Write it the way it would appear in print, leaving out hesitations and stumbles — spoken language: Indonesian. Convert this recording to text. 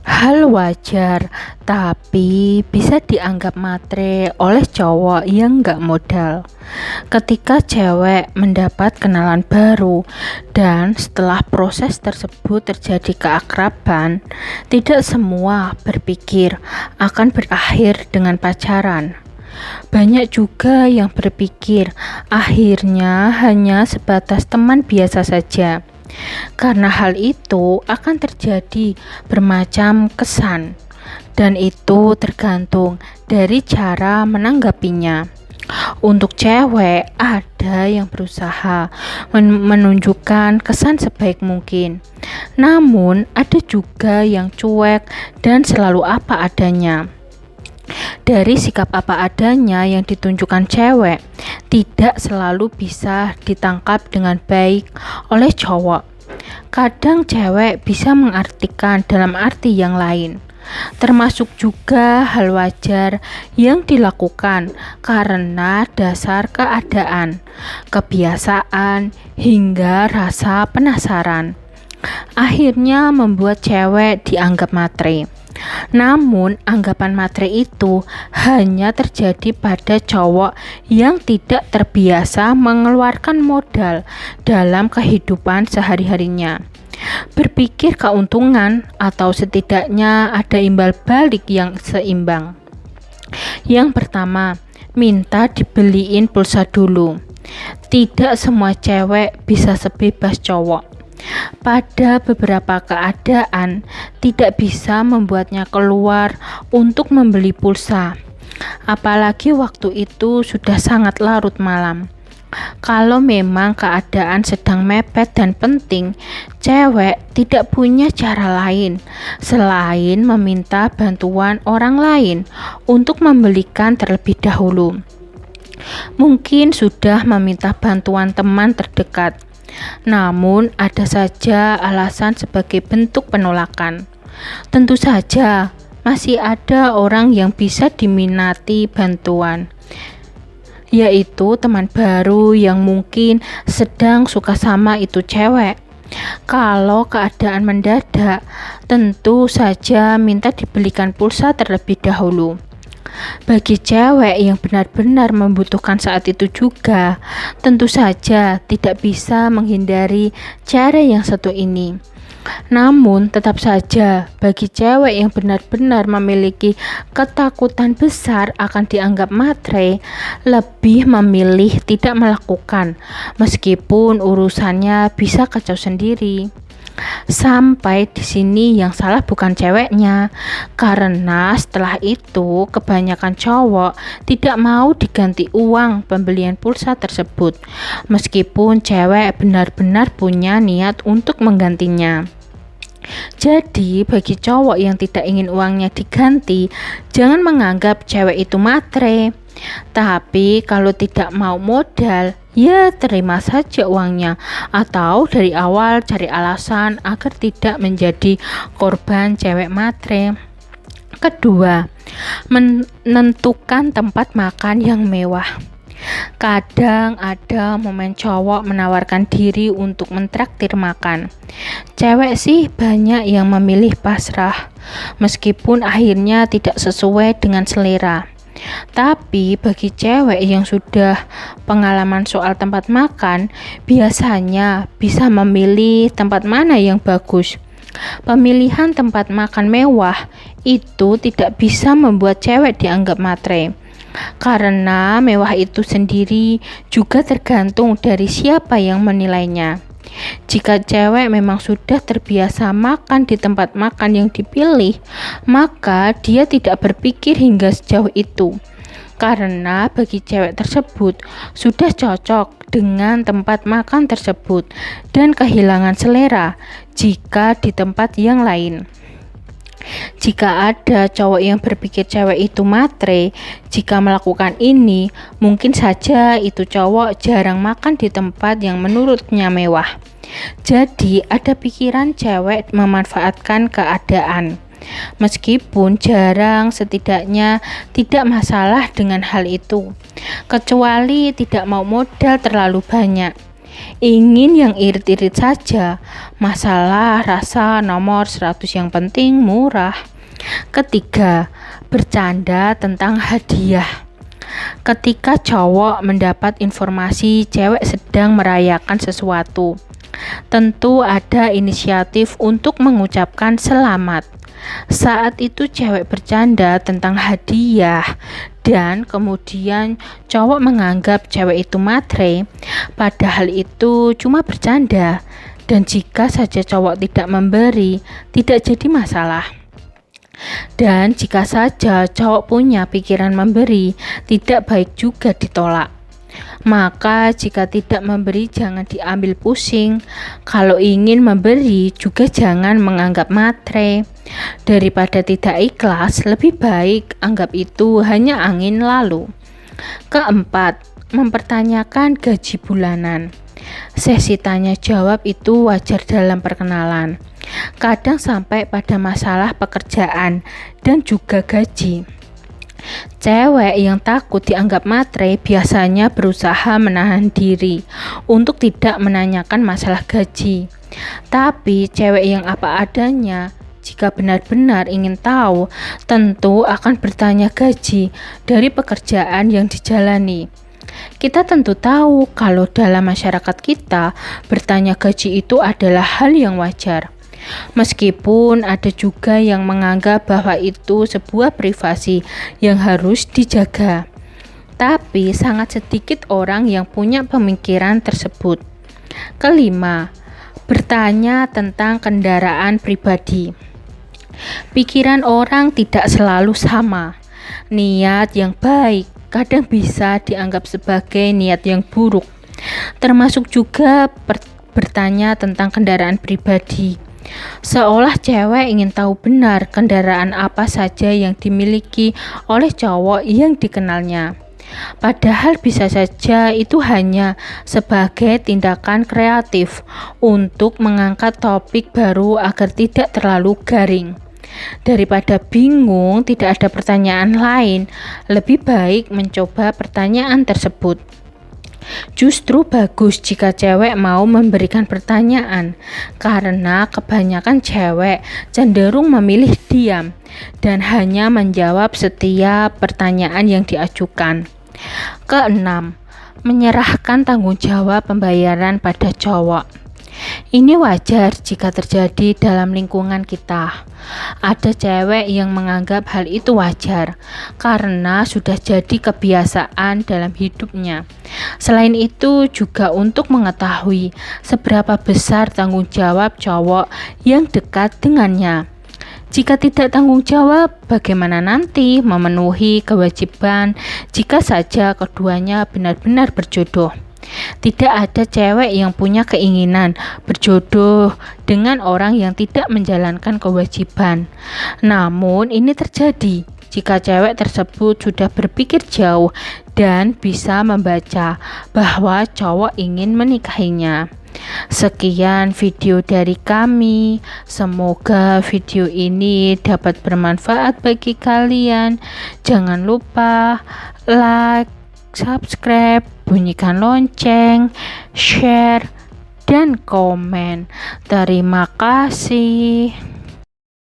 Hal wajar, tapi bisa dianggap matre oleh cowok yang nggak modal. Ketika cewek mendapat kenalan baru dan setelah proses tersebut terjadi keakraban, tidak semua berpikir akan berakhir dengan pacaran. Banyak juga yang berpikir akhirnya hanya sebatas teman biasa saja. Karena hal itu akan terjadi bermacam kesan, dan itu tergantung dari cara menanggapinya. Untuk cewek, ada yang berusaha menunjukkan kesan sebaik mungkin. Namun, ada juga yang cuek dan selalu apa adanya. Dari sikap apa adanya yang ditunjukkan cewek, tidak selalu bisa ditangkap dengan baik oleh cowok. Kadang cewek bisa mengartikan dalam arti yang lain, termasuk juga hal wajar yang dilakukan karena dasar keadaan, kebiasaan, hingga rasa penasaran. Akhirnya membuat cewek dianggap matre. Namun, anggapan matre itu hanya terjadi pada cowok yang tidak terbiasa mengeluarkan modal dalam kehidupan sehari-harinya. Berpikir keuntungan atau setidaknya ada imbal balik yang seimbang. Yang pertama, minta dibeliin pulsa dulu. Tidak semua cewek bisa sebebas cowok. Pada beberapa keadaan, tidak bisa membuatnya keluar untuk membeli pulsa. Apalagi waktu itu sudah sangat larut malam. Kalau memang keadaan sedang mepet dan penting, cewek tidak punya cara lain selain meminta bantuan orang lain untuk membelikan terlebih dahulu. Mungkin sudah meminta bantuan teman terdekat, namun ada saja alasan sebagai bentuk penolakan. Tentu saja masih ada orang yang bisa diminati bantuan, yaitu teman baru yang mungkin sedang suka sama itu cewek. Kalau keadaan mendadak, tentu saja minta dibelikan pulsa terlebih dahulu. Bagi cewek yang benar-benar membutuhkan saat itu juga, tentu saja tidak bisa menghindari cara yang satu ini. Namun tetap saja bagi cewek yang benar-benar memiliki ketakutan besar akan dianggap matre, lebih memilih tidak melakukan meskipun urusannya bisa kacau sendiri. Sampai di sini yang salah bukan ceweknya, karena setelah itu kebanyakan cowok tidak mau diganti uang pembelian pulsa tersebut, meskipun cewek benar-benar punya niat untuk menggantinya. Jadi bagi cowok yang tidak ingin uangnya diganti, jangan menganggap cewek itu matre. Tapi kalau tidak mau modal, ya terima saja uangnya, atau dari awal cari alasan agar tidak menjadi korban cewek matre. Kedua, menentukan tempat makan yang mewah. Kadang ada momen cowok menawarkan diri untuk mentraktir makan. Cewek sih banyak yang memilih pasrah, meskipun akhirnya tidak sesuai dengan selera. Tapi bagi cewek yang sudah pengalaman soal tempat makan, biasanya bisa memilih tempat mana yang bagus. Pemilihan tempat makan mewah itu tidak bisa membuat cewek dianggap matre, karena mewah itu sendiri juga tergantung dari siapa yang menilainya. Jika cewek memang sudah terbiasa makan di tempat makan yang dipilih, maka dia tidak berpikir hingga sejauh itu. Karena bagi cewek tersebut sudah cocok dengan tempat makan tersebut dan kehilangan selera jika di tempat yang lain. Jika ada cowok yang berpikir cewek itu matre, jika melakukan ini, mungkin saja itu cowok jarang makan di tempat yang menurutnya mewah. Jadi ada pikiran cewek memanfaatkan keadaan. Meskipun jarang, setidaknya tidak masalah dengan hal itu, kecuali tidak mau modal terlalu banyak. Ingin yang irit-irit saja, masalah rasa nomor 100 yang penting murah. Ketiga, bercanda tentang hadiah. Ketika cowok mendapat informasi cewek sedang merayakan sesuatu, tentu ada inisiatif untuk mengucapkan selamat. Saat itu cewek bercanda tentang hadiah dan kemudian cowok menganggap cewek itu matre, padahal itu cuma bercanda. Dan jika saja cowok tidak memberi, tidak jadi masalah. Dan jika saja cowok punya pikiran memberi, tidak baik juga ditolak. Maka jika tidak memberi jangan diambil pusing. Kalau ingin memberi juga jangan menganggap matre. Daripada tidak ikhlas, lebih baik anggap itu hanya angin lalu. Keempat, mempertanyakan gaji bulanan. Sesi tanya jawab itu wajar dalam perkenalan. Kadang sampai pada masalah pekerjaan dan juga gaji. Cewek yang takut dianggap matre biasanya berusaha menahan diri untuk tidak menanyakan masalah gaji. Tapi cewek yang apa adanya, jika benar-benar ingin tahu, tentu akan bertanya gaji dari pekerjaan yang dijalani. Kita tentu tahu kalau dalam masyarakat kita, bertanya gaji itu adalah hal yang wajar. Meskipun ada juga yang menganggap bahwa itu sebuah privasi yang harus dijaga, tapi sangat sedikit orang yang punya pemikiran tersebut. Kelima, bertanya tentang kendaraan pribadi. Pikiran orang tidak selalu sama. Niat yang baik kadang bisa dianggap sebagai niat yang buruk, termasuk juga bertanya tentang kendaraan pribadi. Seolah cewek ingin tahu benar kendaraan apa saja yang dimiliki oleh cowok yang dikenalnya. Padahal bisa saja itu hanya sebagai tindakan kreatif untuk mengangkat topik baru agar tidak terlalu garing. Daripada bingung tidak ada pertanyaan lain, lebih baik mencoba pertanyaan tersebut. Justru bagus jika cewek mau memberikan pertanyaan, karena kebanyakan cewek cenderung memilih diam dan hanya menjawab setiap pertanyaan yang diajukan. Keenam, menyerahkan tanggung jawab pembayaran pada cowok. Ini wajar jika terjadi dalam lingkungan kita. Ada cewek yang menganggap hal itu wajar karena sudah jadi kebiasaan dalam hidupnya. Selain itu juga untuk mengetahui seberapa besar tanggung jawab cowok yang dekat dengannya. Jika tidak tanggung jawab, bagaimana nanti memenuhi kewajiban jika saja keduanya benar-benar berjodoh? Tidak ada cewek yang punya keinginan berjodoh dengan orang yang tidak menjalankan kewajiban. Namun ini terjadi jika cewek tersebut sudah berpikir jauh dan bisa membaca bahwa cowok ingin menikahinya. Sekian video dari kami. Semoga video ini dapat bermanfaat bagi kalian. Jangan lupa like, subscribe, bunyikan lonceng, share, dan komen. Terima kasih.